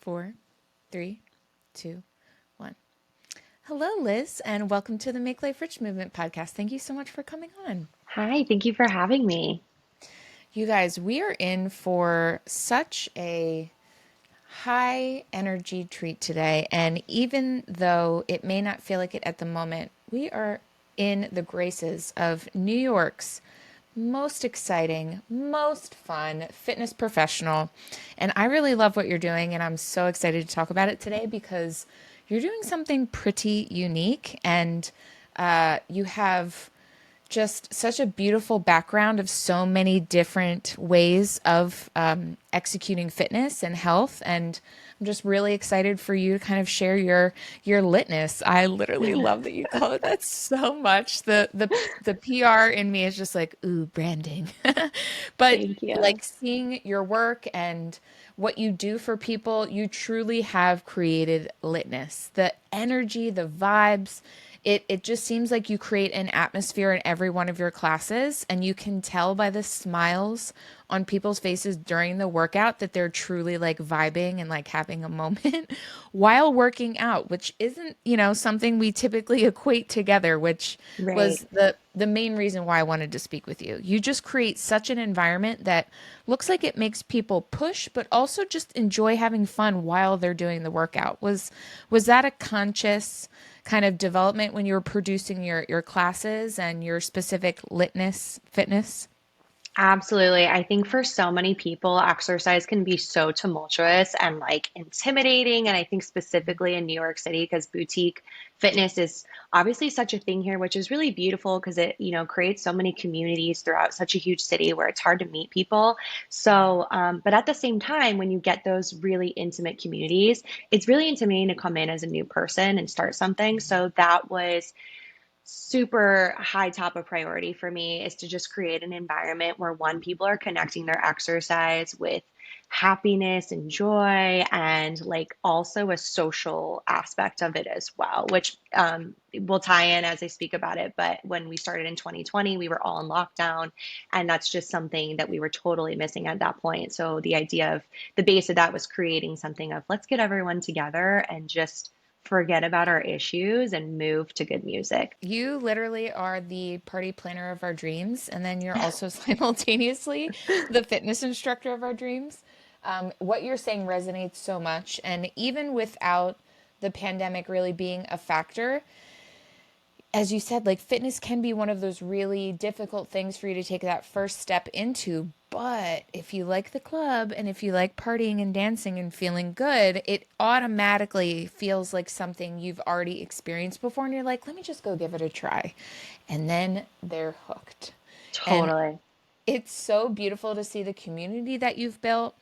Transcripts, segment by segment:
4, 3, 2, 1. Hello, Liz, and welcome to the Make Life Rich Movement podcast. Thank you so much for coming on. Hi, thank you for having me. You guys, we are in for such a high energy treat today. And even though it may not feel like it at the moment, we are in the graces of New York's most exciting, most fun fitness professional. And I really love what you're doing. And I'm so excited to talk about it today because you're doing something pretty unique. And you have just such a beautiful background of so many different ways of executing fitness and health. And I'm just really excited for you to kind of share your litness. I literally love that you call it that so much. The PR in me is just like, ooh, branding. But Thank you. like seeing your work and what you do for people, you truly have created litness. The energy, the vibes, it just seems like you create an atmosphere in every one of your classes, and you can tell by the smiles on people's faces during the workout that they're truly like vibing and like having a moment while working out, which isn't, something we typically equate together, which Right. was the main reason why I wanted to speak with you. You just create such an environment that looks like it makes people push, but also just enjoy having fun while they're doing the workout. Was that a conscious kind of development when you were producing your classes and your specific litness fitness? Absolutely. I think for so many people, exercise can be so tumultuous and like intimidating. And I think specifically in New York City, because boutique fitness is obviously such a thing here, which is really beautiful because it creates so many communities throughout such a huge city where it's hard to meet people. But at the same time, when you get those really intimate communities, it's really intimidating to come in as a new person and start something. So that was super high top of priority for me is to just create an environment where one, people are connecting their exercise with happiness and joy and like also a social aspect of it as well, which will tie in as I speak about it. But when we started in 2020, we were all in lockdown, and that's just something that we were totally missing at that point. So the idea of the base of that was creating something of let's get everyone together and just forget about our issues and move to good music. You literally are the party planner of our dreams, and then you're also simultaneously the fitness instructor of our dreams. What you're saying resonates so much, and even without the pandemic really being a factor, as you said, like fitness can be one of those really difficult things for you to take that first step into. But if you like the club and if you like partying and dancing and feeling good, it automatically feels like something you've already experienced before. And you're like, let me just go give it a try. And then they're hooked. And Totally. it's so beautiful to see the community that you've built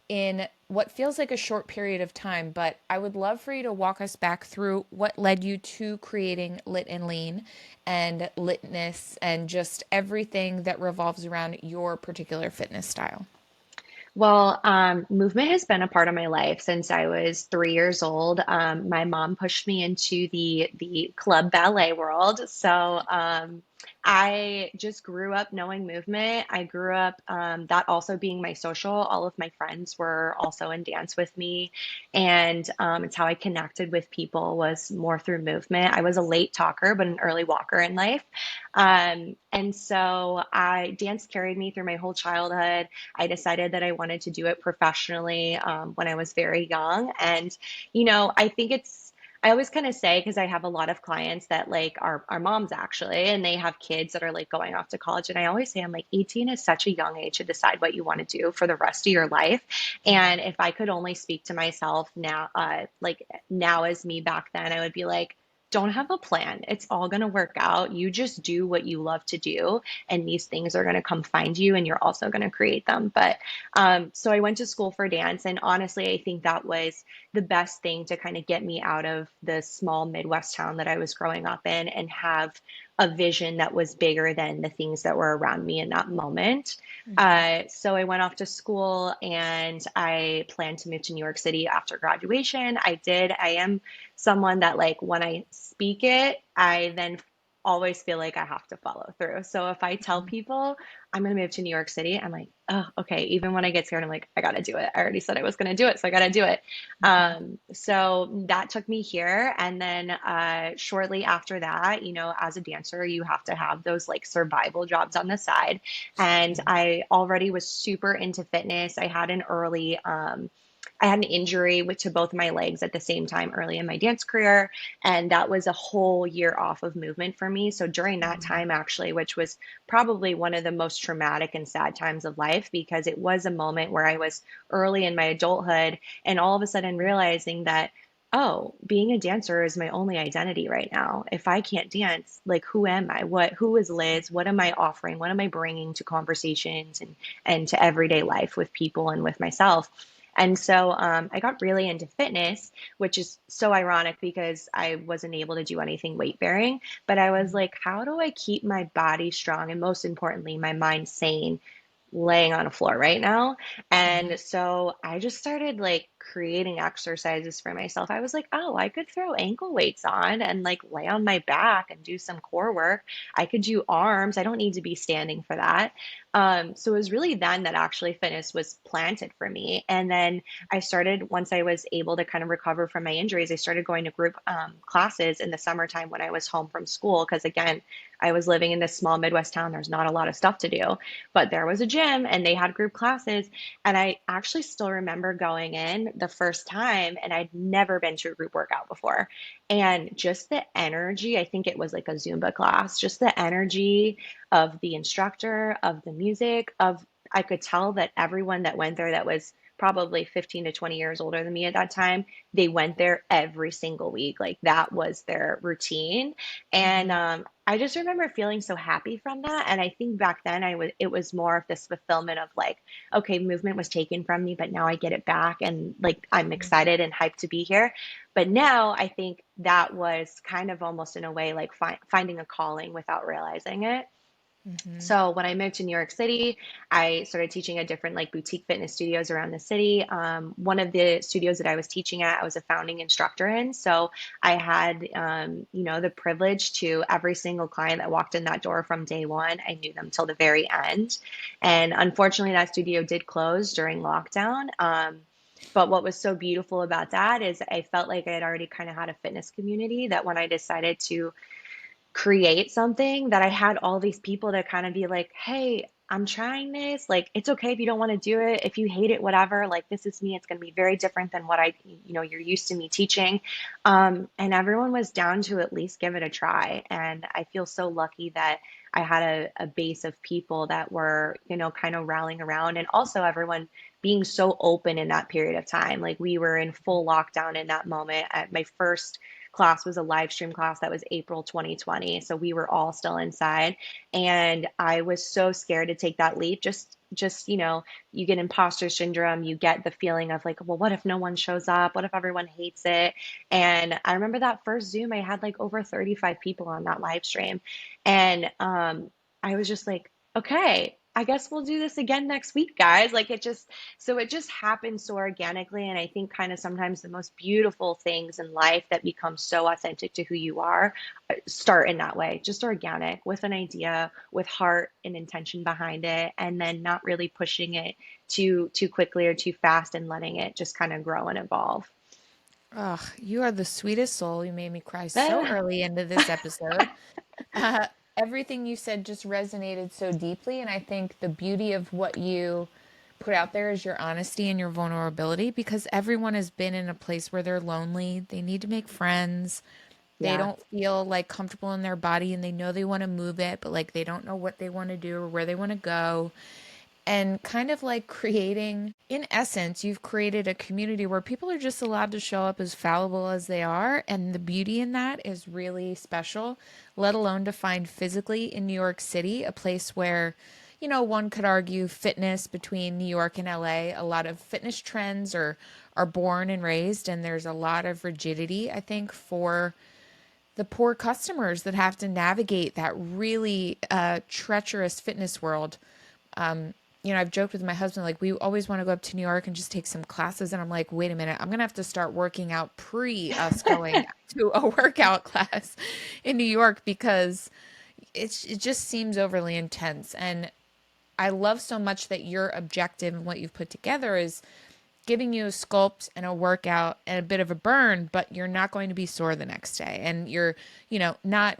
in what feels like a short period of time, but I would love for you to walk us back through what led you to creating Lit and Lean and Litness and just everything that revolves around your particular fitness style. Well, movement has been a part of my life since I was 3 years old. My mom pushed me into the club ballet world, so I just grew up knowing movement. I grew up that also being my social. All of my friends were also in dance with me, and it's how I connected with people was more through movement. I was a late talker, but an early walker in life, and so I dance carried me through my whole childhood. I decided that I wanted to do it professionally when I was very young. And, I think I always kind of say, because I have a lot of clients that like are moms actually, and they have kids that are like going off to college. And I always say, I'm like, 18 is such a young age to decide what you want to do for the rest of your life. And if I could only speak to myself now, like now as me back then, I would be like, don't have a plan. It's all going to work out. You just do what you love to do, and these things are going to come find you, and you're also going to create them. But so I went to school for dance, and honestly, I think that was the best thing to kind of get me out of the small Midwest town that I was growing up in and have a vision that was bigger than the things that were around me in that moment. Mm-hmm. So I went off to school and I planned to move to New York City after graduation. I did. I am someone that, like, when I speak it, I then always feel like I have to follow through. So if I tell people I'm gonna move to New York City. I'm like, oh, okay. Even when I get scared, I'm like, I gotta do it. I already said I was gonna do it, so I gotta do it. So that took me here. And then shortly after that, as a dancer, you have to have those like survival jobs on the side. And I already was super into fitness. I had an injury to both my legs at the same time early in my dance career. And that was a whole year off of movement for me. So during that time, actually, which was probably one of the most traumatic and sad times of life, because it was a moment where I was early in my adulthood and all of a sudden realizing that, oh, being a dancer is my only identity right now. If I can't dance, like who am I? Who is Liz? What am I offering? What am I bringing to conversations and to everyday life with people and with myself? And so I got really into fitness, which is so ironic because I wasn't able to do anything weight bearing. But I was like, how do I keep my body strong and most importantly, my mind sane laying on a floor right now? And so I just started like creating exercises for myself. I was like, oh, I could throw ankle weights on and like lay on my back and do some core work. I could do arms. I don't need to be standing for that. So it was really then that actually fitness was planted for me. And then I started, once I was able to kind of recover from my injuries, I started going to group classes in the summertime when I was home from school. Because again, I was living in this small Midwest town. There's not a lot of stuff to do, but there was a gym and they had group classes. And I actually still remember going in the first time, and I'd never been to a group workout before. And just the energy, I think it was like a Zumba class, just the energy of the instructor, of the music, of I could tell that everyone that went there that was probably 15 to 20 years older than me at that time, they went there every single week. Like that was their routine. And I just remember feeling so happy from that. And I think back then it was more of this fulfillment of like, okay, movement was taken from me, but now I get it back and like I'm excited and hyped to be here. But now I think that was kind of almost in a way like finding a calling without realizing it. So when I moved to New York City, I started teaching at different like boutique fitness studios around the city. One of the studios that I was teaching at, I was a founding instructor in. So I had, the privilege to every single client that walked in that door from day one. I knew them till the very end. And unfortunately, that studio did close during lockdown. But what was so beautiful about that is I felt like I had already kind of had a fitness community that when I decided to create something that I had all these people to kind of be like, hey, I'm trying this. Like, it's okay if you don't want to do it. If you hate it, whatever. Like, this is me. It's going to be very different than what you're used to me teaching. And everyone was down to at least give it a try. And I feel so lucky that I had a base of people that were, kind of rallying around and also everyone being so open in that period of time. Like, we were in full lockdown in that moment. At my first class was a live stream class that was April 2020. So we were all still inside. And I was so scared to take that leap. Just, you get imposter syndrome. You get the feeling of like, well, what if no one shows up? What if everyone hates it? And I remember that first Zoom, I had like over 35 people on that live stream. And I was just like, okay, I guess we'll do this again next week, guys. Like it just happened so organically. And I think kind of sometimes the most beautiful things in life that become so authentic to who you are start in that way, just organic with an idea, with heart and intention behind it, and then not really pushing it too quickly or too fast and letting it just kind of grow and evolve. Oh, you are the sweetest soul. You made me cry so early into this episode. Uh, Everything you said just resonated so deeply. And I think the beauty of what you put out there is your honesty and your vulnerability because everyone has been in a place where they're lonely. They need to make friends. They Yeah. don't feel like comfortable in their body and they know they want to move it, but like they don't know what they want to do or where they want to go and kind of like creating, in essence, you've created a community where people are just allowed to show up as fallible as they are. And the beauty in that is really special, let alone to find physically in New York City, a place where, one could argue fitness between New York and LA. A lot of fitness trends are born and raised, and there's a lot of rigidity, I think, for the poor customers that have to navigate that really treacherous fitness world. I've joked with my husband, like, we always want to go up to New York and just take some classes. And I'm like, wait a minute, I'm going to have to start working out pre us going to a workout class in New York because it just seems overly intense. And I love so much that your objective and what you've put together is giving you a sculpt and a workout and a bit of a burn, but you're not going to be sore the next day. And you're, not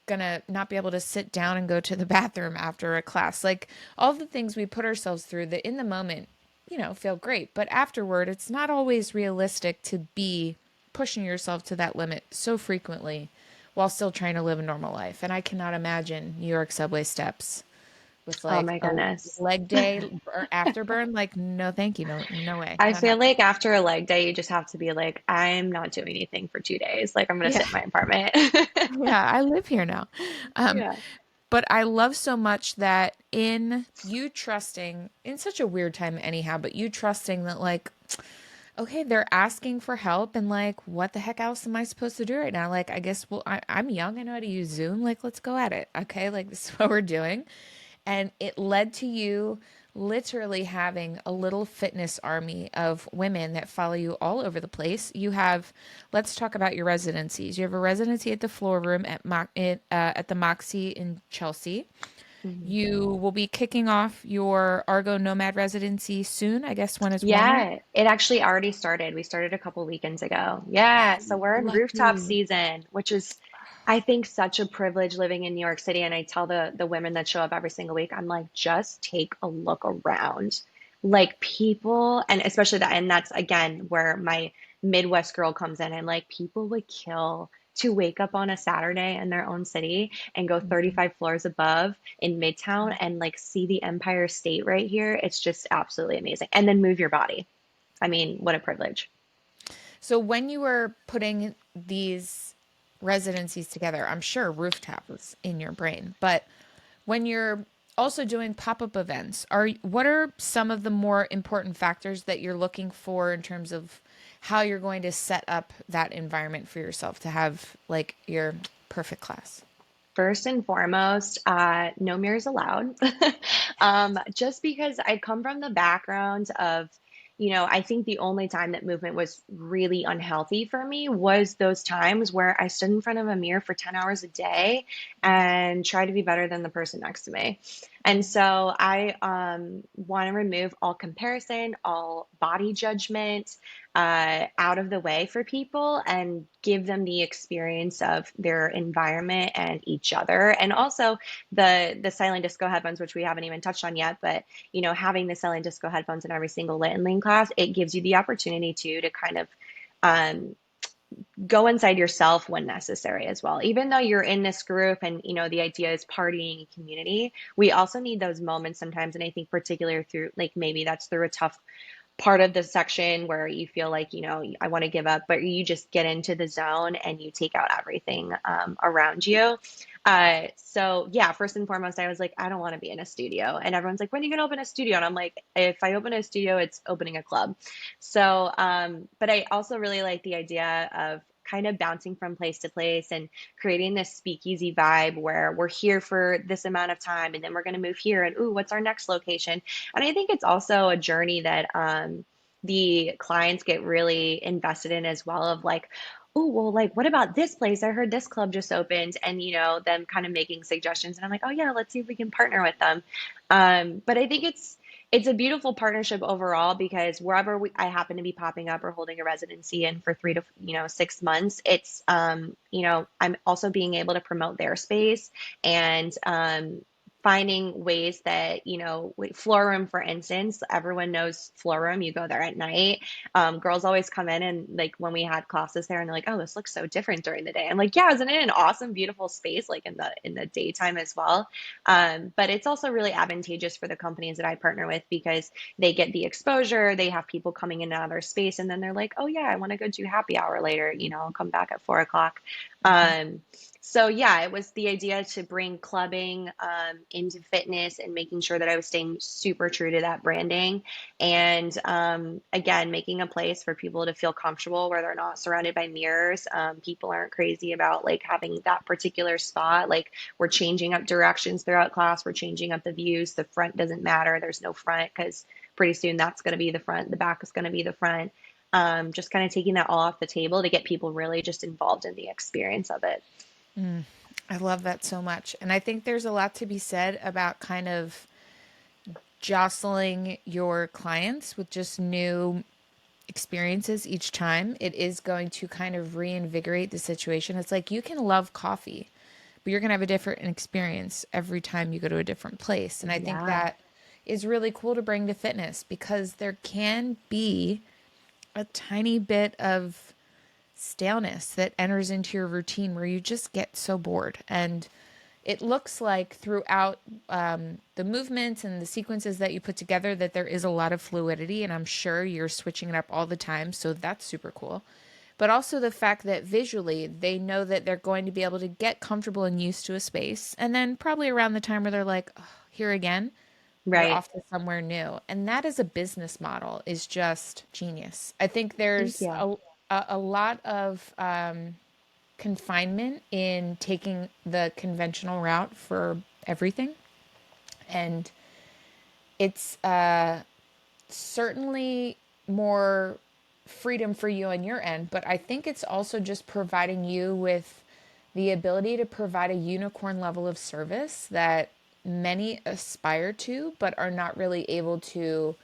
gonna not be able to sit down and go to the bathroom after a class. Like all the things we put ourselves through that in the moment, feel great. But afterward, it's not always realistic to be pushing yourself to that limit so frequently while still trying to live a normal life. And I cannot imagine New York subway steps with Oh like my a goodness. leg day or afterburn. Like, no, thank you. No, no way. I Not feel happening. like after a leg day, you just have to be like, I'm not doing anything for 2 days. Like, I'm going to Yeah. sit in my apartment. Yeah. I live here now. Um, Yeah. but I love so much that in you trusting in such a weird time anyhow, but you trusting that like, okay, they're asking for help and like, what the heck else am I supposed to do right now? Like, I guess, well, I'm young. I know how to use Zoom. Like, let's go at it. Okay. Like, this is what we're doing. And it led to you literally having a little fitness army of women that follow you all over the place. You have, let's talk about your residencies. You have a residency at the Floor Room at the Moxie in Chelsea. Mhm. You will be kicking off your Argo Nomad residency soon. I guess when it's warmer. Yeah, it actually already started. We started a couple weekends ago. Yeah, so we're in rooftop Lucky. season, which is, I think, such a privilege living in New York City. And I tell the women that show up every single week, I'm like, just take a look around. Like people, and especially that, and that's again where my Midwest girl comes in. And like people would kill to wake up on a Saturday in their own city and go 35 floors above in Midtown and like see the Empire State right here. It's just absolutely amazing. And then move your body. I mean, what a privilege. So when you were putting these residencies together, I'm sure rooftop was in your brain, but when you're also doing pop-up events, what are some of the more important factors that you're looking for in terms of how you're going to set up that environment for yourself to have like your perfect class? First and foremost, no mirrors allowed. Just because I come from the background of, I think the only time that movement was really unhealthy for me was those times where I stood in front of a mirror for 10 hours a day and tried to be better than the person next to me. And so I want to remove all comparison, all body judgment out of the way for people and give them the experience of their environment and each other. And also the silent disco headphones, which we haven't even touched on yet, but having the silent disco headphones in every single lit and lean class, it gives you the opportunity to kind of um, go inside yourself when necessary as well. Even though you're in this group and the idea is partying and community, we also need those moments sometimes. And I think particularly through like maybe that's through a tough part of the section where you feel like, I want to give up, but you just get into the zone and you take out everything around you. So yeah, first and foremost, I was like, I don't want to be in a studio. And everyone's like, when are you going to open a studio? And I'm like, if I open a studio, it's opening a club. So, but I also really like the idea of kind of bouncing from place to place and creating this speakeasy vibe where we're here for this amount of time and then we're going to move here and ooh, what's our next location? And I think it's also a journey that the clients get really invested in as well of like, oh, well, like, what about this place? I heard this club just opened, and them kind of making suggestions. And I'm like, oh yeah, let's see if we can partner with them. But I think it's a beautiful partnership overall because wherever I happen to be popping up or holding a residency in for 3 to 6 months, it's I'm also being able to promote their space and finding ways that like floor room, for instance, everyone knows floor room, you go there at night. Girls always come in and like when we had classes there and they're like, oh, this looks so different during the day. I'm like, yeah, isn't it an awesome beautiful space like in the daytime as well? But it's also really advantageous for the companies that I partner with because they get the exposure, they have people coming in and out of their space, and then they're like, oh yeah, I want to go do happy hour later, I'll come back at 4 o'clock. um, so yeah, it was the idea to bring clubbing into fitness and making sure that I was staying super true to that branding. And again, making a place for people to feel comfortable where they're not surrounded by mirrors. People aren't crazy about like having that particular spot. Like we're changing up directions throughout class. We're changing up the views. The front doesn't matter. There's no front because pretty soon that's going to be the front. The back is going to be the front. Just kind of taking that all off the table to get people really just involved in the experience of it. I love that so much. And I think there's a lot to be said about kind of jostling your clients with just new experiences each time, it is going to kind of reinvigorate the situation. It's like you can love coffee, but you're going to have a different experience every time you go to a different place. And I think Yeah. that is really cool to bring to fitness because there can be a tiny bit of staleness that enters into your routine where you just get so bored. And it looks like throughout the movements and the sequences that you put together that there is a lot of fluidity, and I'm sure you're switching it up all the time, so that's super cool. But also the fact that visually they know that they're going to be able to get comfortable and used to a space, and then probably around the time where they're like, oh, here again, they're Right. off to somewhere new. And that as a business model is just genius. I think Thank there's you. a lot of confinement in taking the conventional route for everything. And it's certainly more freedom for you on your end, but I think it's also just providing you with the ability to provide a unicorn level of service that many aspire to, but are not really able to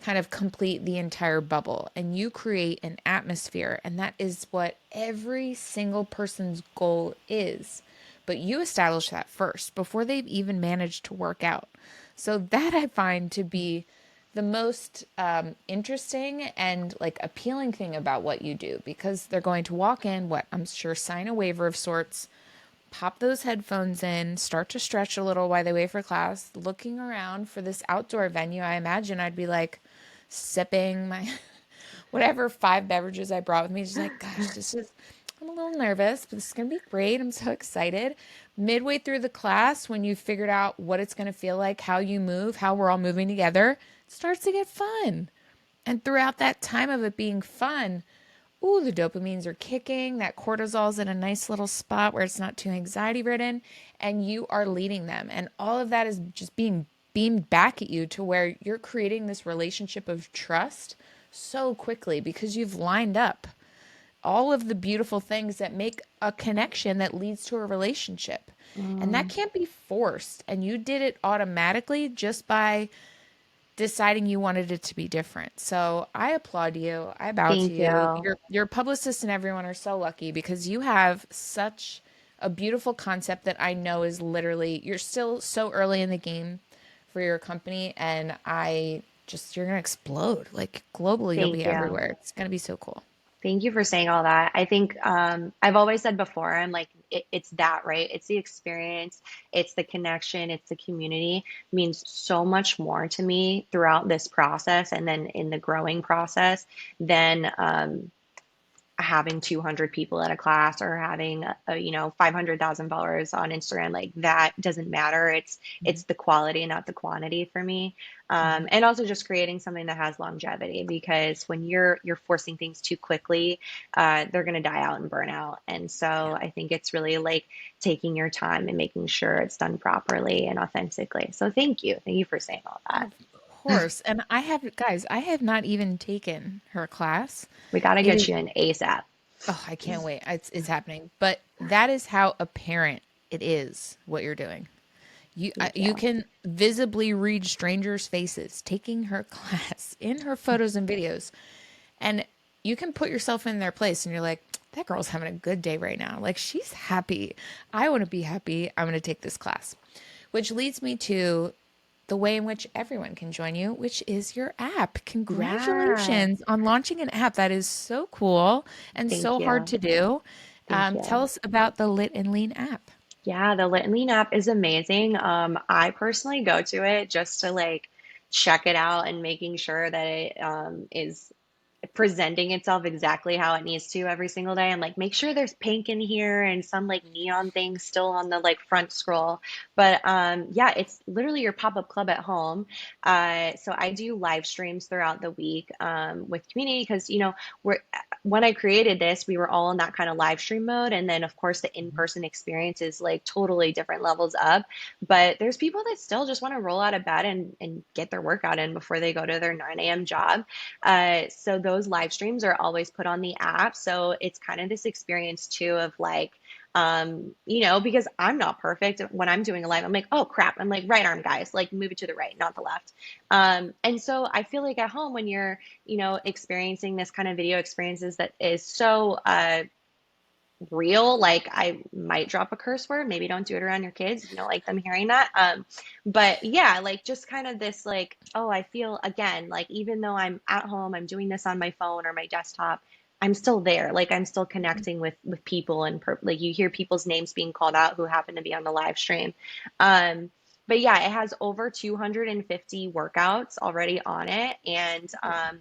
kind of complete the entire bubble. And you create an atmosphere, and that is what every single person's goal is. But you establish that first before they've even managed to work out. So that I find to be the most interesting and like appealing thing about what you do, because they're going to walk in, what I'm sure, sign a waiver of sorts, pop those headphones in, start to stretch a little while they wait for class, looking around for this outdoor venue. I imagine I'd be like sipping my whatever 5 beverages I brought with me, just like, gosh, I'm a little nervous, but this is going to be great. I'm so excited. Midway through the class, when you figured out what it's going to feel like, how you move, how we're all moving together, it starts to get fun. And throughout that time of it being fun, ooh, the dopamines are kicking, that cortisol's in a nice little spot where it's not too anxiety ridden, and you are leading them. And all of that is just being beamed back at you to where you're creating this relationship of trust so quickly because you've lined up all of the beautiful things that make a connection that leads to a relationship. And that Mm, can't be forced. And you did it automatically just by deciding you wanted it to be different. So I applaud you. I bow to thank you. you. Your publicist and everyone are so lucky because you have such a beautiful concept that I know is literally, you're still so early in the game for your company, and I just, you're going to explode. Like globally, you'll be Thank you. everywhere. It's going to be so cool. Thank you for saying all that. I think I've always said before, I'm like, it's that, right? It's the experience, it's the connection, it's the community means so much more to me throughout this process and then in the growing process than having 200 people at a class or having 500,000 followers on Instagram. Like that doesn't matter. It's the quality, not the quantity for me. Mhm. And also just creating something that has longevity, because when you're forcing things too quickly, they're going to die out and burn out. And so Yeah. I think it's really like taking your time and making sure it's done properly and authentically. So thank you for saying all that. Of course. And I have, guys, I have not even taken her class. We got to It get is, you an ASAP. oh, I can't wait. It's happening. But that is how apparent it is what you're doing. Thank You you. can visibly read strangers' faces taking her class in her photos and videos. And you can put yourself in their place and you're like, that girl's having a good day right now. Like she's happy. I want to be happy. I'm going to take this class. Which leads me to the way in which everyone can join you, which is your app. Yeah. Congratulations on launching an app. That is so cool and Thank so hard you. to do. Thank Tell you. us about the Lit and Lean app. Yeah, the Lit and Lean app is amazing. I personally go to it just to like check it out and making sure that it is presenting itself exactly how it needs to every single day, and like make sure there's pink in here and some like neon things still on the like front scroll. But yeah, it's literally your pop-up club at home. So I do live streams throughout the week with community, because we're when I created this, we were all in that kind of live stream mode, and then of course the in-person experience is like totally different levels up. But there's people that still just want to roll out of bed and get their workout in before they go to their 9 a.m. job. So those live streams are always put on the app. So it's kind of this experience too of like because I'm not perfect. When I'm doing a live, I'm like, oh crap. I'm like, right arm, guys, like move it to the right, not the left. And so I feel like at home when you're, experiencing this kind of video experiences that is so real, like I might drop a curse word. Maybe don't do it around your kids if you don't like them hearing that. But yeah, like just kind of this like, oh, I feel again, like even though I'm at home, I'm doing this on my phone or my desktop, I'm still there. Like I'm still connecting with people and like you hear people's names being called out who happen to be on the live stream. Um, but yeah, it has over 250 workouts already on it, and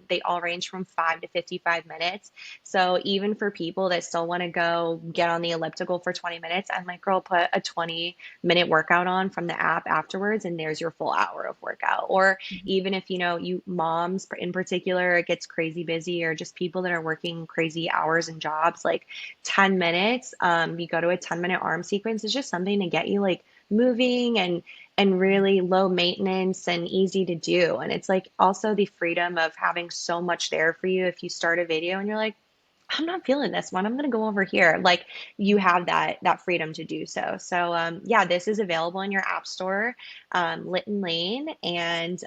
they all range from 5 to 55 minutes. So even for people that still want to go get on the elliptical for 20 minutes, I'm like, girl, put a 20-minute workout on from the app afterwards, and there's your full hour of workout. Or even if, you moms in particular, it gets crazy busy, or just people that are working crazy hours and jobs, like 10 minutes, you go to a 10-minute arm sequence, is just something to get you like moving and really low maintenance and easy to do. And it's like also the freedom of having so much there for you if you start a video and you're like, I'm not feeling this one. I'm going to go over here. Like you have that freedom to do so. So yeah, this is available in your app store, Lit and Lane, and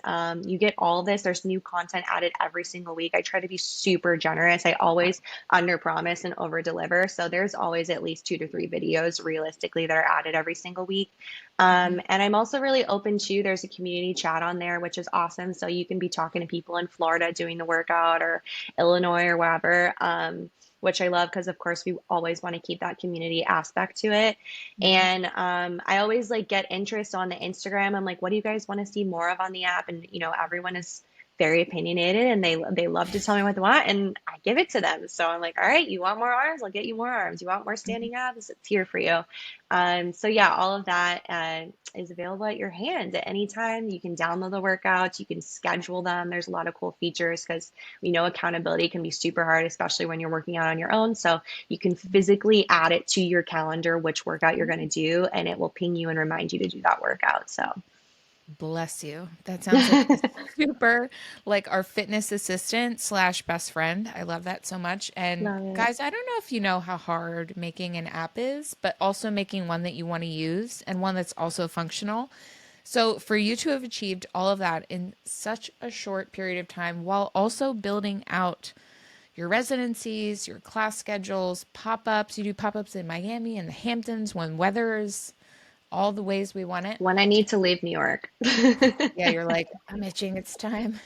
you get all this. There's new content added every single week. I try to be super generous. I always under promise and over deliver. So there's always at least 2 to 3 videos realistically that are added every single week. And I'm also really open to, there's a community chat on there, which is awesome. So you can be talking to people in Florida doing the workout or Illinois or wherever, which I love because, of course, we always want to keep that community aspect to it. Mhm. And I always like get interest on the Instagram. I'm like, what do you guys want to see more of on the app? And everyone is very opinionated and they love to tell me what they want and I give it to them. So I'm like, all right, you want more arms? I'll get you more arms. You want more standing abs? It's here for you. So yeah, all of that is available at your hand at any time. You can download the workouts, you can schedule them. There's a lot of cool features because we know accountability can be super hard, especially when you're working out on your own. So you can physically add it to your calendar, which workout you're going to do, and it will ping you and remind you to do that workout. So Bless you. That sounds like a super, like our fitness assistant slash best friend. I love that so much. And love it. guys, I don't know if you know how hard making an app is, but also making one that you want to use and one that's also functional. So for you to have achieved all of that in such a short period of time while also building out your residencies, your class schedules, pop-ups, you do pop-ups in Miami and the Hamptons when weather is all the ways we want it. When I need to leave New York. Yeah, you're like, I'm itching, it's time.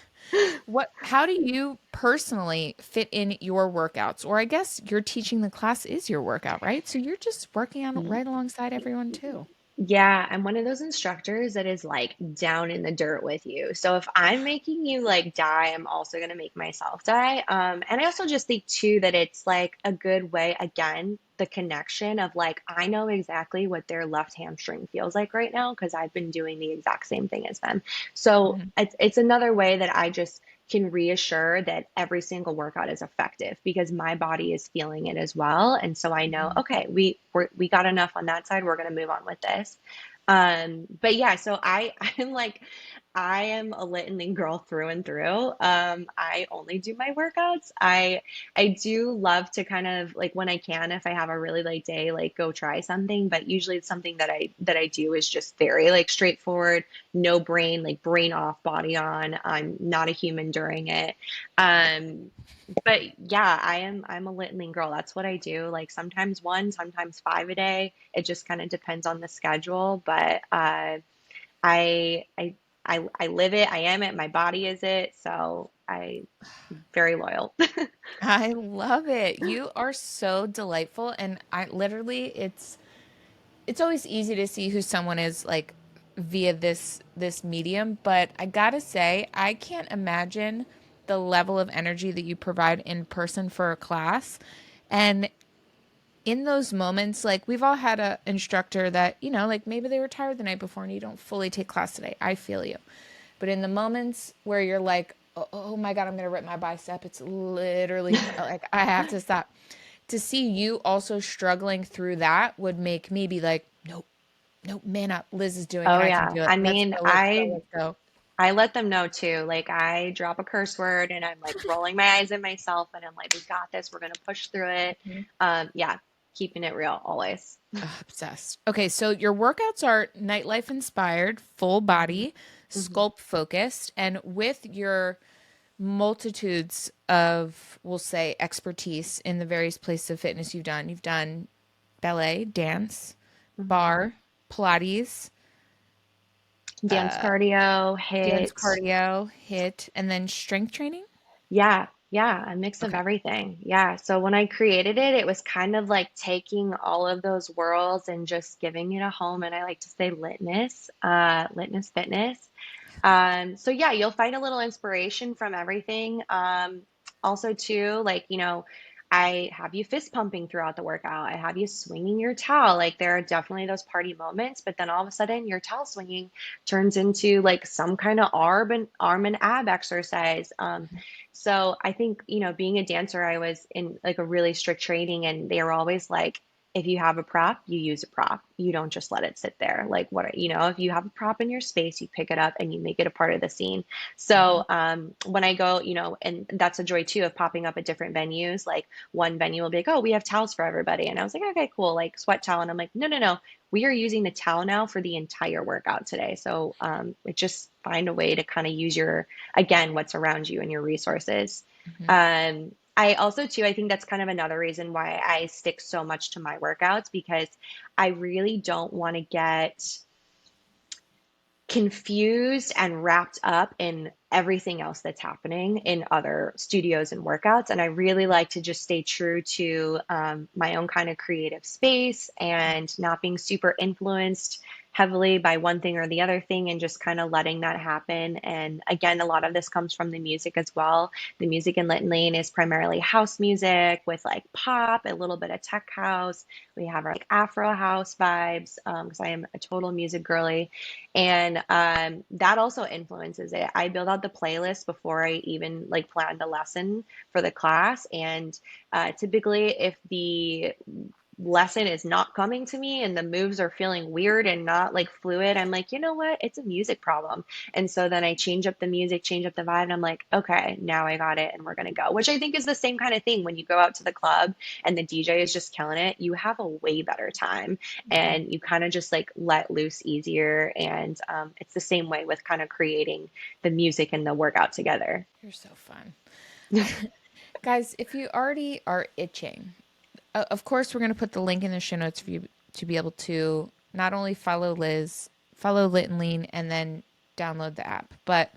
How do you personally fit in your workouts? Or I guess you're teaching the class is your workout, right? So you're just working on right alongside everyone too. Yeah, I'm one of those instructors that is like down in the dirt with you. So if I'm making you like die, I'm also going to make myself die. And I also just think too that it's like a good way, again, the connection of like, I know exactly what their left hamstring feels like right now because I've been doing the exact same thing as them. So Mhm. it's another way that I just can reassure that every single workout is effective because my body is feeling it as well. And so I know, Mhm. okay, we got enough on that side. We're going to move on with this. But yeah, so I'm like, I am a Litany girl through and through. I only do my workouts. I do love to kind of like when I can, if I have a really late day, like go try something. But usually it's something that I do is just very like straightforward, no brain, like brain off, body on. I'm not a human during it. Um, but yeah, I'm a Litany girl. That's what I do. Like sometimes one, sometimes five a day. It just kind of depends on the schedule. But I I I live it. I am it. My body is it. So I very loyal. I love it. You are so delightful. And I literally, it's always easy to see who someone is like via this medium, but I gotta say, I can't imagine the level of energy that you provide in person for a class. And in those moments, like we've all had a instructor that, like maybe they were tired the night before and you don't fully take class today. I feel you. But in the moments where you're like, oh my God, I'm gonna rip my bicep, it's literally like I have to stop. To see you also struggling through that would make me be like, nope, nope, man up. Liz is doing it. Oh I can yeah. do it. I Let's mean, go, let's go, I let's go. I let them know too. Like I drop a curse word and I'm like rolling my eyes at myself and I'm like, we got this. We're gonna push through it. Mhm. Yeah. keeping it real always. Ugh, obsessed. Okay, so your workouts are nightlife inspired, full Mhm. body, Mhm. sculpt focused, and with your multitudes of, we'll say, expertise in the various places of fitness you've done ballet, dance, Mhm. bar, Pilates, Dance cardio, dance hit. cardio, hit, and then strength training. Yeah, yeah, a mix of Okay. everything. Yeah. So when I created it, it was kind of like taking all of those worlds and just giving it a home. And I like to say litness, litness fitness. So yeah, you'll find a little inspiration from everything. Also too, like, I have you fist pumping throughout the workout. I have you swinging your towel. Like there are definitely those party moments, but then all of a sudden your towel swinging turns into like some kind of arm and ab exercise. So I think, being a dancer, I was in like a really strict training and they were always like, if you have a prop, you use a prop. You don't just let it sit there. Like if you have a prop in your space, you pick it up and you make it a part of the scene. Mhm. So when I go, and that's a joy too of popping up at different venues. Like one venue will be like, oh, we have towels for everybody. And I was like, okay, cool, like sweat towel. And I'm like, no, no, no. We are using the towel now for the entire workout today. So it just find a way to kind of use again, what's around you and your resources. Mhm. I also too, I think that's kind of another reason why I stick so much to my workouts because I really don't want to get confused and wrapped up in everything else that's happening in other studios and workouts. And I really like to just stay true to my own kind of creative space and not being super influenced heavily by one thing or the other thing and just kind of letting that happen. And again, a lot of this comes from the music as well. The music in Lit and Lane is primarily house music with like pop, a little bit of tech house. We have our like Afro house vibes because I am a total music girly. And that also influences it. I build out the playlist before I even like plan the lesson for the class. And typically, if the lesson is not coming to me and the moves are feeling weird and not like fluid, I'm like, you know what? It's a music problem. And so then I change up the music, change up the vibe, and I'm like, okay, now I got it and we're gonna go. Which I think is the same kind of thing when you go out to the club and the DJ is just killing it, you have a way better time Mhm. and you kind of just like let loose easier. And it's the same way with kind of creating the music and the workout together. You're so fun. Guys, if you already are itching, of course, we're going to put the link in the show notes for you to be able to not only follow Liz, follow Lit and Lean, and then download the app. But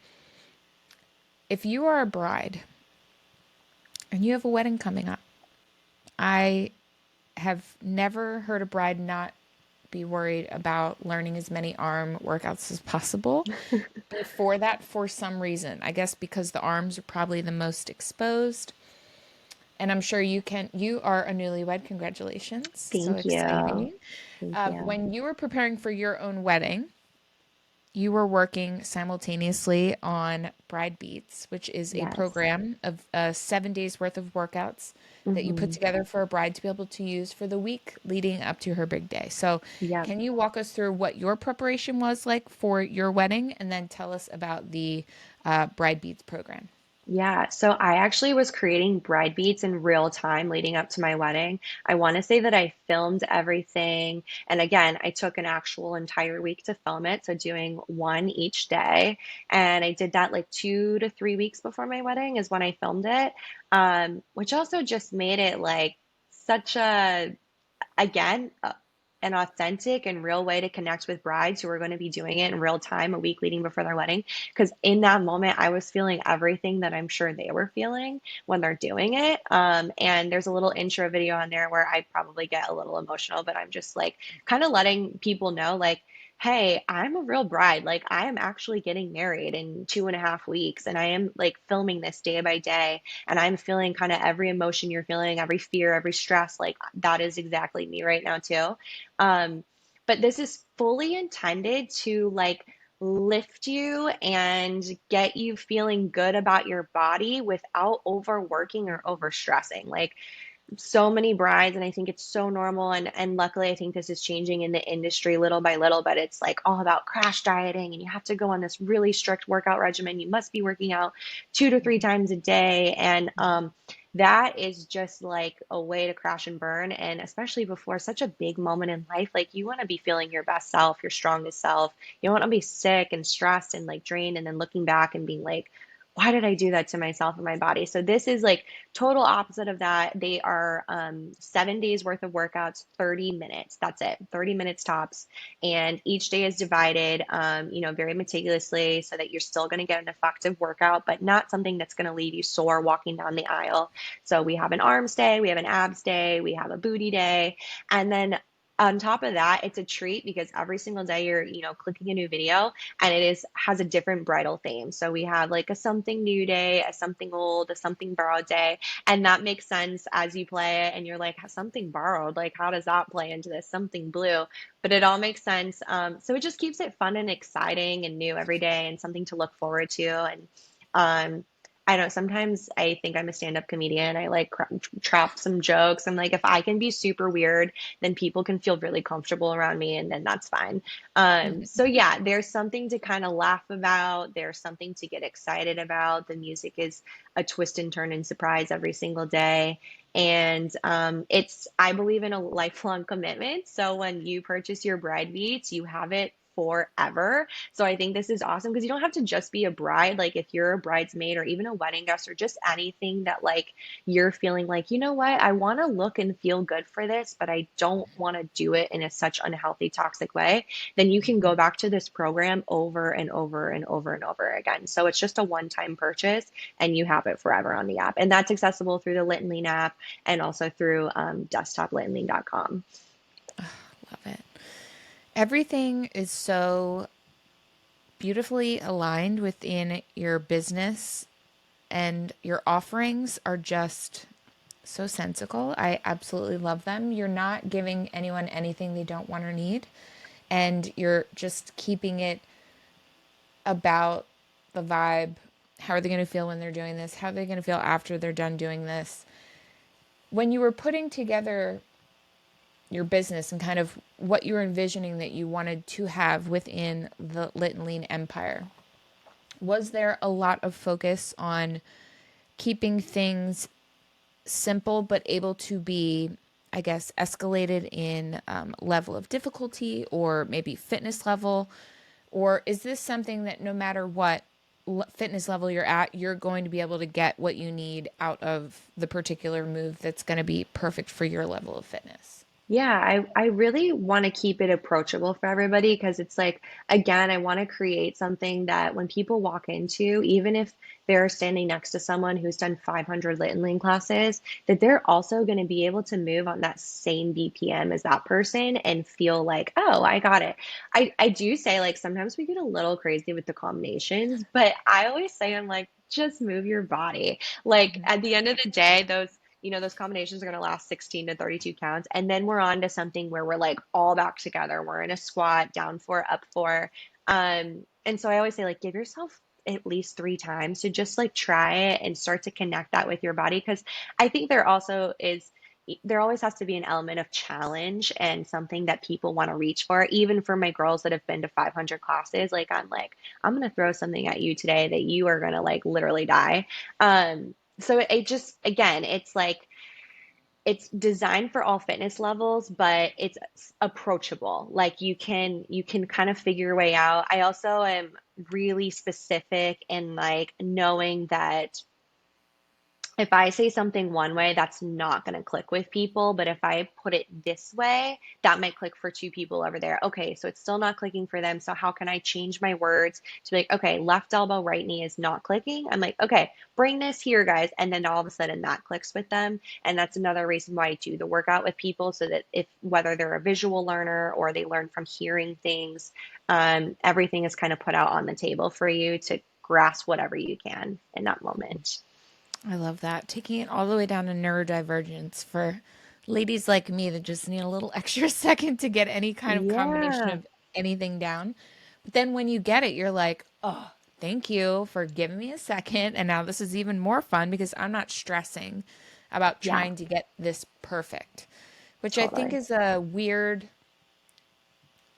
if you are a bride and you have a wedding coming up, I have never heard a bride not be worried about learning as many arm workouts as possible before that for some reason. I guess because the arms are probably the most exposed. And I'm sure you are a newlywed. Congratulations. So Thank you. exciting. Thank you. When you were preparing for your own wedding, you were working simultaneously on Bride Beats, which is a Yes. program of 7 days worth of workouts that you put Hmm. together for a bride to be able to use for the week leading up to her big day. So, Yep. can you walk us through what your preparation was like for your wedding and then tell us about the Bride Beats program? Yeah, so I actually was creating bride beats in real time leading up to my wedding. I want to say that I filmed everything. And again, I took an actual entire week to film it. So doing one each day. And I did that like 2 to 3 weeks before my wedding is when I filmed it. Which also just made it like such a again, an authentic and real way to connect with brides who are going to be doing it in real time a week leading before their wedding. Because in that moment, I was feeling everything that I'm sure they were feeling when they're doing it. And there's a little intro video on there where I probably get a little emotional, but I'm just like kind of letting people know, like, hey, I'm a real bride. Like, I am actually getting married in 2.5 weeks, and I am like filming this day by day and I'm feeling kind of every emotion you're feeling, every fear, every stress. Like that is exactly me right now too. Um, but this is fully intended to like lift you and get you feeling good about your body without overworking or overstressing. Like so many brides, and I think it's so normal, and luckily I think this is changing in the industry little by little, but it's like all about crash dieting and you have to go on this really strict workout regimen. You must be working out 2 to 3 times a day. And that is just like a way to crash and burn. And especially before such a big moment in life, like you want to be feeling your best self, your strongest self. You don't want to be sick and stressed and like drained and then looking back and being like, why did I do that to myself and my body? So this is like total opposite of that. They are 7 days worth of workouts, 30 minutes. That's it, 30 minutes tops. And each day is divided, very meticulously so that you're still going to get an effective workout, but not something that's going to leave you sore walking down the aisle. So we have an arms day, we have an abs day, we have a booty day, and then on top of that, it's a treat because every single day you're, clicking a new video and it is has a different bridal theme. So we have like a something new day, a something old, a something borrowed day, and that makes sense as you play it and you're like something borrowed, like how does that play into this something blue? But it all makes sense. So it just keeps it fun and exciting and new every day and something to look forward to. And um, I don't, sometimes I think I'm a stand-up comedian. I like trap some jokes. I'm like, if I can be super weird, then people can feel really comfortable around me, and then that's fine. So yeah, there's something to kind of laugh about. There's something to get excited about. The music is a twist and turn and surprise every single day. And I believe in a lifelong commitment. So when you purchase your bride beats, you have it forever. So I think this is awesome because you don't have to just be a bride. Like if you're a bridesmaid or even a wedding guest or just anything that like you're feeling like, you know what, I want to look and feel good for this, but I don't want to do it in a such unhealthy, toxic way, then you can go back to this program over and over and over and over again. So it's just a one-time purchase and you have it forever on the app. And that's accessible through the Lit and Lean app and also through desktoplitandlean.com. Love it. Everything is so beautifully aligned within your business, and your offerings are just so sensical. I absolutely love them. You're not giving anyone anything they don't want or need, and you're just keeping it about the vibe. How are they going to feel when they're doing this? How are they going to feel after they're done doing this? When you were putting together your business and kind of what you were envisioning that you wanted to have within the Lit and Lean empire, was there a lot of focus on keeping things simple but able to be, I guess, escalated in level of difficulty or maybe fitness level? Or is this something that no matter what fitness level you're at, you're going to be able to get what you need out of the particular move that's going to be perfect for your level of fitness? Yeah, I really want to keep it approachable for everybody because it's like, again, I want to create something that when people walk into, even if they're standing next to someone who's done 500 lit and lean classes, that they're also going to be able to move on that same BPM as that person and feel like, oh, I got it. I do say like sometimes we get a little crazy with the combinations, but I always say I'm like, just move your body. Like at the end of the day, those combinations are going to last 16 to 32 counts. And then we're on to something where we're like all back together. We're in a squat, down four, up four. And so I always say, like, give yourself at least 3 times to just like try it and start to connect that with your body. Cause I think there always has to be an element of challenge and something that people want to reach for. Even for my girls that have been to 500 classes, like, I'm going to throw something at you today that you are going to like literally die. So it just, again, it's like, it's designed for all fitness levels, but it's approachable. Like you can kind of figure your way out. I also am really specific in like knowing that if I say something one way, that's not going to click with people. But if I put it this way, that might click for two people over there. Okay, so it's still not clicking for them. So how can I change my words to be like, okay, left elbow, right knee is not clicking. I'm like, okay, bring this here, guys. And then all of a sudden that clicks with them. And that's another reason why I do the workout with people so that if whether they're a visual learner or they learn from hearing things, everything is kind of put out on the table for you to grasp whatever you can in that moment. I love that. Taking it all the way down to neurodivergence for ladies like me that just need a little extra second to get any kind of combination Yeah. of anything down. But then when you get it, you're like, oh, thank you for giving me a second. And now this is even more fun because I'm not stressing about Yeah, trying to get this perfect, which I think totally. is a weird.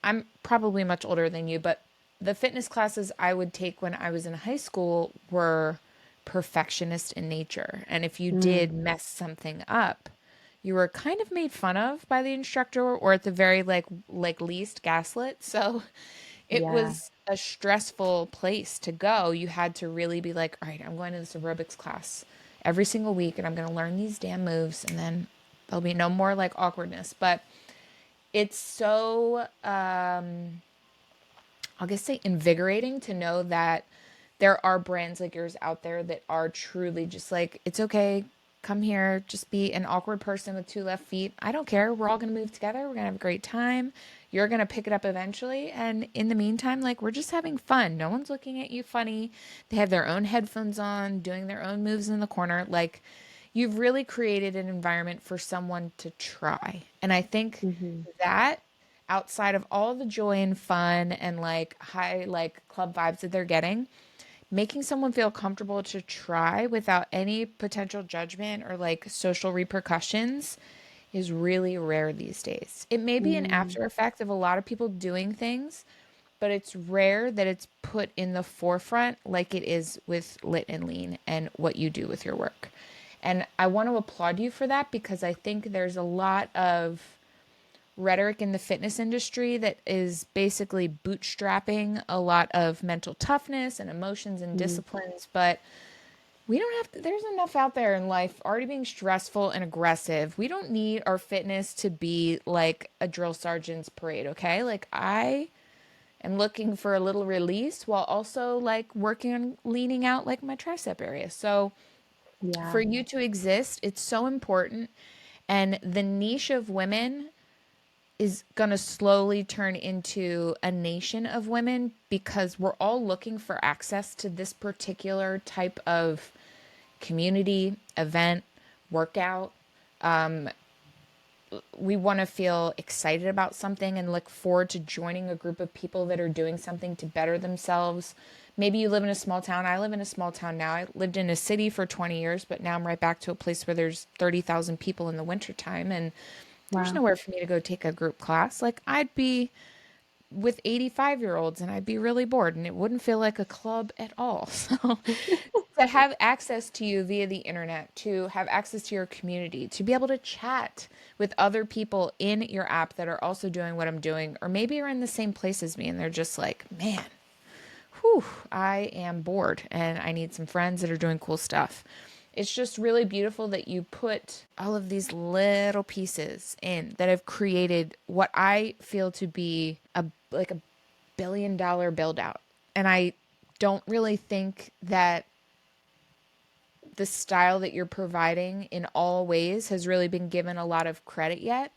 I'm probably much older than you, but the fitness classes I would take when I was in high school were perfectionist in nature. And if you Mm, did mess something up, you were kind of made fun of by the instructor or at the very least gaslit. So it yeah. was a stressful place to go. You had to really be like, all right, I'm going to this aerobics class every single week and I'm going to learn these damn moves and then there'll be no more like awkwardness. But it's so I'll just say invigorating to know that there are brands like yours out there that are truly just like, it's okay, come here, just be an awkward person with two left feet. I don't care. We're all going to move together. We're going to have a great time. You're going to pick it up eventually. And in the meantime, like, we're just having fun. No one's looking at you funny. They have their own headphones on, doing their own moves in the corner. Like, you've really created an environment for someone to try. And I think Hmm. that outside of all the joy and fun and like high like club vibes that they're getting, making someone feel comfortable to try without any potential judgment or like social repercussions is really rare these days. It may be an Mm, after effect of a lot of people doing things, but it's rare that it's put in the forefront like it is with Lit and Lean and what you do with your work. And I want to applaud you for that because I think there's a lot of rhetoric in the fitness industry that is basically bootstrapping a lot of mental toughness and emotions and mm, disciplines, but we don't have to, there's enough out there in life already being stressful and aggressive. We don't need our fitness to be like a drill sergeant's parade, okay? Like I am looking for a little release while also like working on leaning out like my tricep area. So for yeah. you to exist, it's so important. And the niche of women is going to slowly turn into a nation of women because we're all looking for access to this particular type of community, event, workout. We want to feel excited about something and look forward to joining a group of people that are doing something to better themselves. Maybe you live in a small town. I live in a small town now. I lived in a city for 20 years, but now I'm right back to a place where there's 30,000 people in the wintertime. And there's Wow. nowhere for me to go take a group class. Like, I'd be with 85-year-olds and I'd be really bored and it wouldn't feel like a club at all. So, to have access to you via the internet, to have access to your community, to be able to chat with other people in your app that are also doing what I'm doing, or maybe are in the same place as me and they're just like, man, whew, I am bored and I need some friends that are doing cool stuff. It's just really beautiful that you put all of these little pieces in that have created what I feel to be a billion-dollar build out. And I don't really think that the style that you're providing in all ways has really been given a lot of credit yet,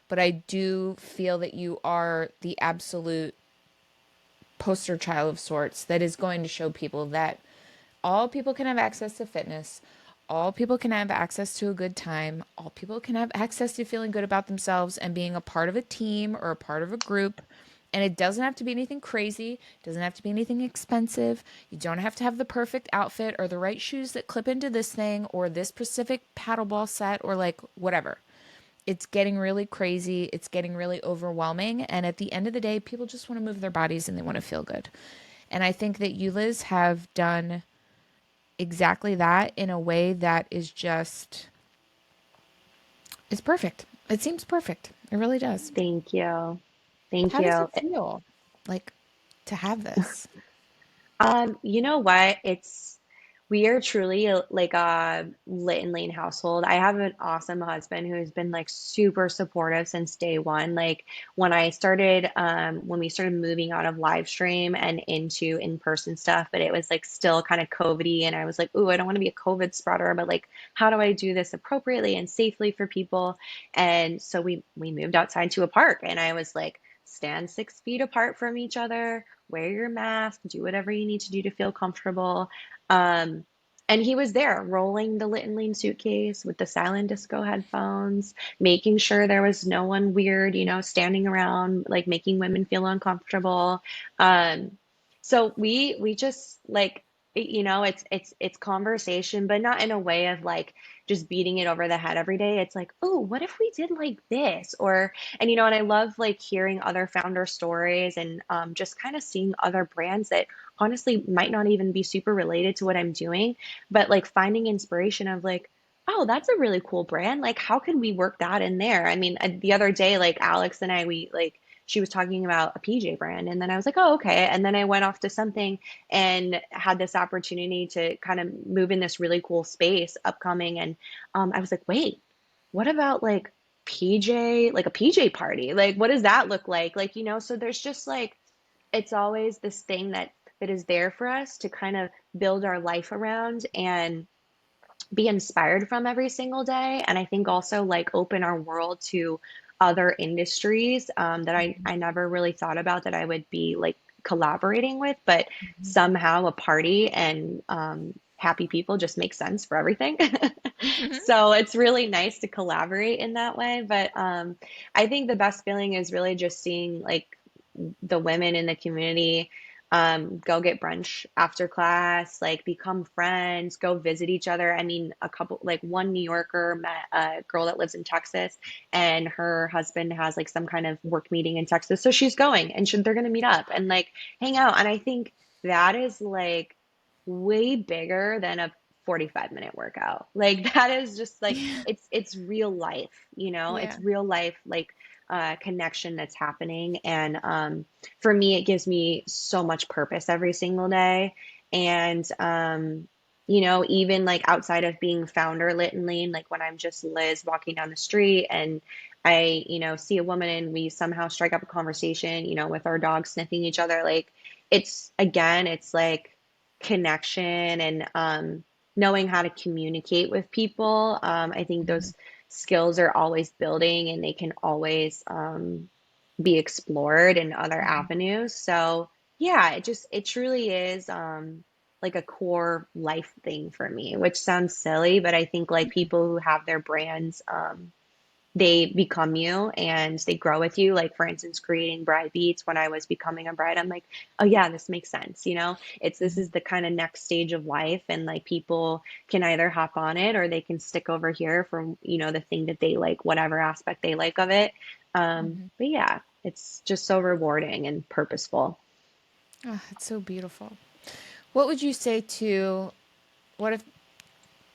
but I do feel that you are the absolute poster child of sorts that is going to show people that all people can have access to fitness. All people can have access to a good time. All people can have access to feeling good about themselves and being a part of a team or a part of a group. And it doesn't have to be anything crazy. It doesn't have to be anything expensive. You don't have to have the perfect outfit or the right shoes that clip into this thing or this specific paddleball set or like whatever. It's getting really crazy. It's getting really overwhelming. And at the end of the day, people just want to move their bodies and they want to feel good. And I think that you, Liz, have done exactly that in a way that is just, it's perfect. It seems perfect. It really does. Thank you. Thank How does you. it feel like to have this? You know what? We are truly like a lit and lean household. I have an awesome husband who's been like super supportive since day one. Like when we started moving out of live stream and into in-person stuff, but it was like still kind of COVID-y, and I was like, ooh, I don't want to be a COVID spreader, but like, how do I do this appropriately and safely for people? And so we moved outside to a park, and I was like, stand 6 feet apart from each other, wear your mask, do whatever you need to do to feel comfortable. Um, and he was there rolling the Lit and Lean suitcase with the silent disco headphones, making sure there was no one weird, standing around, like making women feel uncomfortable. Um, so we just like it's conversation, but not in a way of like just beating it over the head every day. It's like, oh, what if we did like this? Or, and I love like hearing other founder stories and just kind of seeing other brands that honestly might not even be super related to what I'm doing, but like finding inspiration of like, oh, that's a really cool brand. Like, how can we work that in there? I mean, the other day, like Alex and I, we like, she was talking about a PJ brand, and then I was like, oh, okay. And then I went off to something and had this opportunity to kind of move in this really cool space upcoming. And I was like, wait, what about like PJ, like a PJ party? Like, what does that look like? Like, so there's just like, it's always this thing that is there for us to kind of build our life around and be inspired from every single day. And I think also like open our world to other industries that I never really thought about that I would be like collaborating with, but somehow a party and happy people just make sense for everything. Mhm. So it's really nice to collaborate in that way. But I think the best feeling is really just seeing like the women in the community go get brunch after class, like become friends, go visit each other. I mean, like one New Yorker met a girl that lives in Texas, and her husband has like some kind of work meeting in Texas. So she's going and they're going to meet up and like hang out. And I think that is like way bigger than a 45-minute workout. Like that is just like Yeah. it's real life, it's Yeah. real life like connection that's happening. And for me, it gives me so much purpose every single day. And, even like outside of being founder lit and lean, like when I'm just Liz walking down the street and I, see a woman and we somehow strike up a conversation, with our dogs sniffing each other, like it's like connection and knowing how to communicate with people. I think Mhm. those skills are always building and they can always be explored in other Mhm. avenues. So yeah, it truly is like a core life thing for me, which sounds silly, but I think like people who have their brands, they become you and they grow with you. Like for instance, creating bride beats when I was becoming a bride, I'm like, oh yeah, this makes sense. This Mhm. is the kind of next stage of life, and like people can either hop on it or they can stick over here for the thing that they like, whatever aspect they like of it. Mhm. But yeah, it's just so rewarding and purposeful. Oh, it's so beautiful. What would you say to what if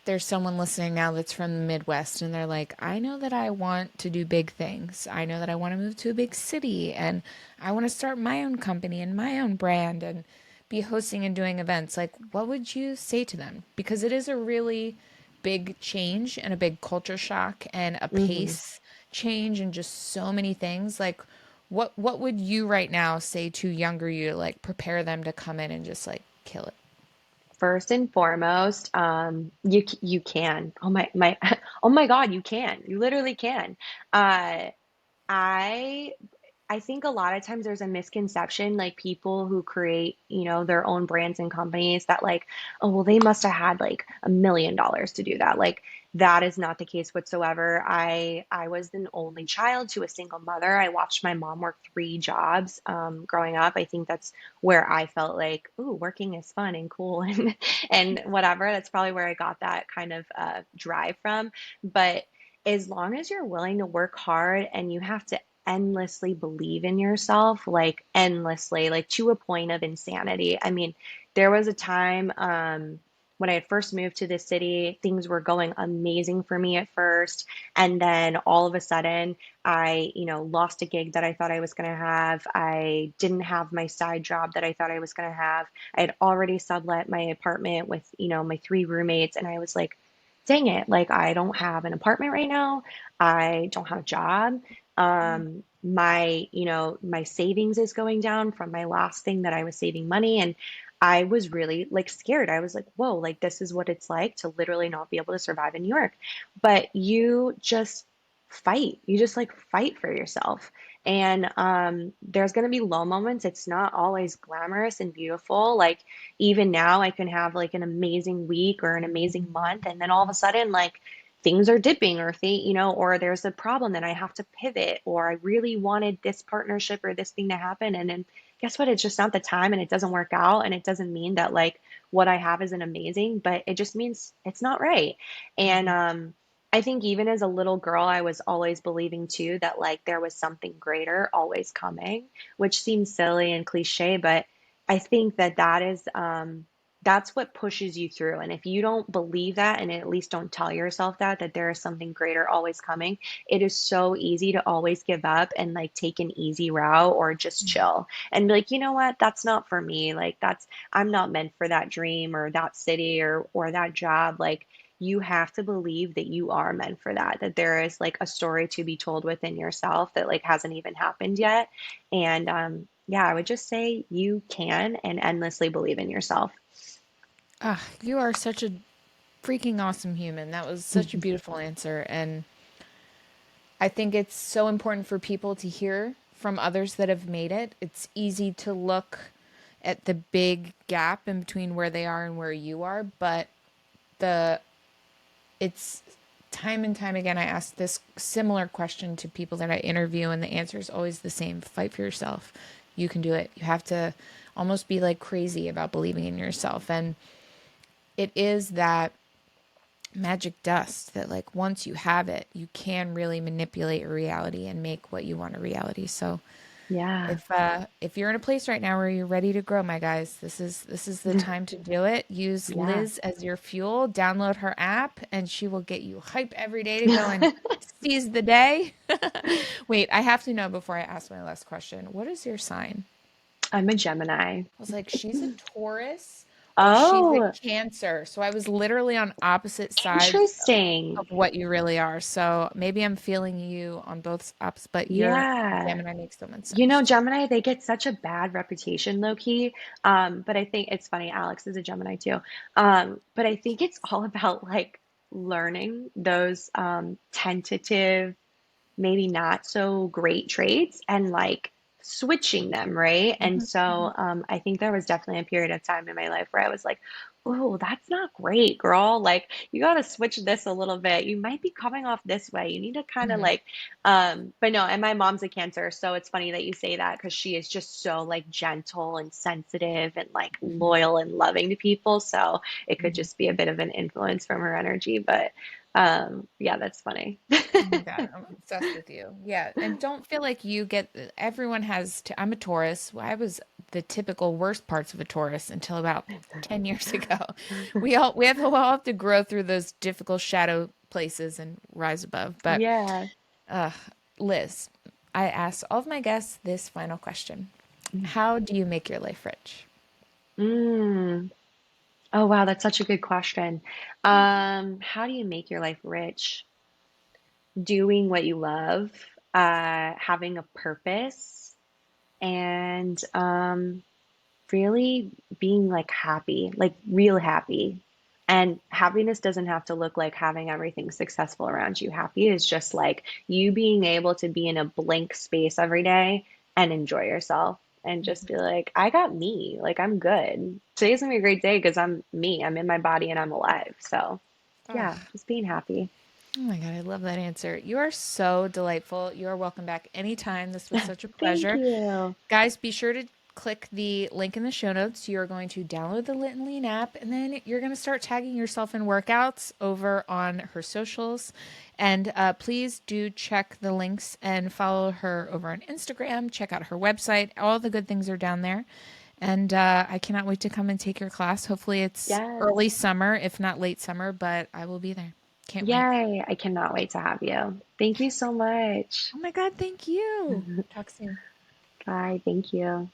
there's someone listening now that's from the Midwest and they're like, I know that I want to do big things. I know that I want to move to a big city and I want to start my own company and my own brand and be hosting and doing events. Like, what would you say to them? Because it is a really big change and a big culture shock and a hmm pace change and just so many things. Like, what would you right now say to younger you to like prepare them to come in and just like kill it? First and foremost, you can. Oh my God, you can. You literally can. Uh, I I think a lot of times there's a misconception, like people who create, their own brands and companies that like, oh, well, they must have had like $1 million to do that. Like that is not the case whatsoever. I was an only child to a single mother. I watched my mom work three jobs growing up. I think that's where I felt like, ooh, working is fun and cool and whatever. That's probably where I got that kind of drive from. But as long as you're willing to work hard and you have to endlessly believe in yourself, like endlessly, like to a point of insanity. I mean, there was a time when I had first moved to this city, things were going amazing for me at first. And then all of a sudden, I, lost a gig that I thought I was going to have. I didn't have my side job that I thought I was going to have. I had already sublet my apartment with, my three roommates. And I was like, dang it, like I don't have an apartment right now. I don't have a job. My savings is going down from my last thing that I was saving money. And I was really like scared. I was like, whoa, like this is what it's like to literally not be able to survive in New York. But you just fight. You just like fight for yourself. And there's going to be low moments. It's not always glamorous and beautiful. Like even now, I can have like an amazing week or an amazing month. And then all of a sudden, like things are dipping or or there's a problem that I have to pivot or I really wanted this partnership or this thing to happen and then guess what? It's just not the time and it doesn't work out. And it doesn't mean that like what I have isn't amazing, but it just means it's not right. And Mhm. I think even as a little girl, I was always believing too that like there was something greater always coming, which seems silly and cliche, but I think that that's what pushes you through. And if you don't believe that, and at least don't tell yourself that there is something greater always coming, it is so easy to always give up and like take an easy route or just chill and be like, you know what, that's not for me. Like I'm not meant for that dream or that city or that job. Like you have to believe that you are meant for that there is like a story to be told within yourself that like hasn't even happened yet. And yeah, I would just say you can and endlessly believe in yourself. Ah, you are such a freaking awesome human. That was such a beautiful answer. And I think it's so important for people to hear from others that have made it. It's easy to look at the big gap in between where they are and where you are, but the it's time and time again I ask this similar question to people that I interview and the answer is always the same. Fight for yourself. You can do it. You have to almost be like crazy about believing in yourself. And it is that magic dust that like once you have it, you can really manipulate your reality and make what you want a reality. So Yeah. if you're in a place right now where you're ready to grow, my guys, this is the time to do it. Use Yeah. Liz as your fuel. Download her app, and she will get you hype every day to go and seize the day. Wait, I have to know before I ask my last question. What is your sign? I'm a Gemini. I was like, she's a Taurus or she's a Oh, Cancer. So I was literally on opposite sides interesting. of what you really are. So maybe I'm feeling you on both ups, but your Yeah. Gemini makes so much You sense know, too. Gemini, they get such a bad reputation, low key. But I think it's funny. Alex is a Gemini too. But I think it's all about like learning those tentative, maybe not so great traits and like switching them, right? And Mhm, so mhm, I think there was definitely a period of time in my life where I was like, oh, that's not great, girl. Like, you got to switch this a little bit. You might be coming off this way. You need to kind of mhm, like, but no, and my mom's a Cancer. So it's funny that you say that because she is just so like gentle and sensitive and like mhm, loyal and loving to people. So it could mhm. just be a bit of an influence from her energy. But yeah, that's funny. Oh my God, I'm obsessed with you. Yeah, and don't feel like you get everyone has to, I'm a Taurus. I was the typical worst parts of a Taurus until about 10 years ago. We all have to grow through those difficult shadow places and rise above. But Yeah. uh Liz, I asked all of my guests this final question. How do you make your life rich? Mm. Oh, wow, that's such a good question. How do you make your life rich? Doing what you love, having a purpose, and really being like happy, like real happy. And happiness doesn't have to look like having everything successful around you. Happy is just like you being able to be in a blank space every day and enjoy yourself and just be like, I got me. Like, I'm good. Today's gonna be a great day because I'm me. I'm in my body and I'm alive. So, yeah, Oh, just being happy. oh my God, I love that answer. You are so delightful. You are welcome back anytime. This was such a Thank pleasure. you. Guys, be sure to click the link in the show notes. You're going to download the Lit and Lean app, and then you're going to start tagging yourself in workouts over on her socials. And please do check the links and follow her over on Instagram. Check out her website. All the good things are down there. And I cannot wait to come and take your class. Hopefully, it's early Yes. summer, if not late summer, but I will be there. Can't wait. Yay. I cannot wait to have you. Thank you so much. Oh my God, thank you. Talk soon. Bye. Thank you.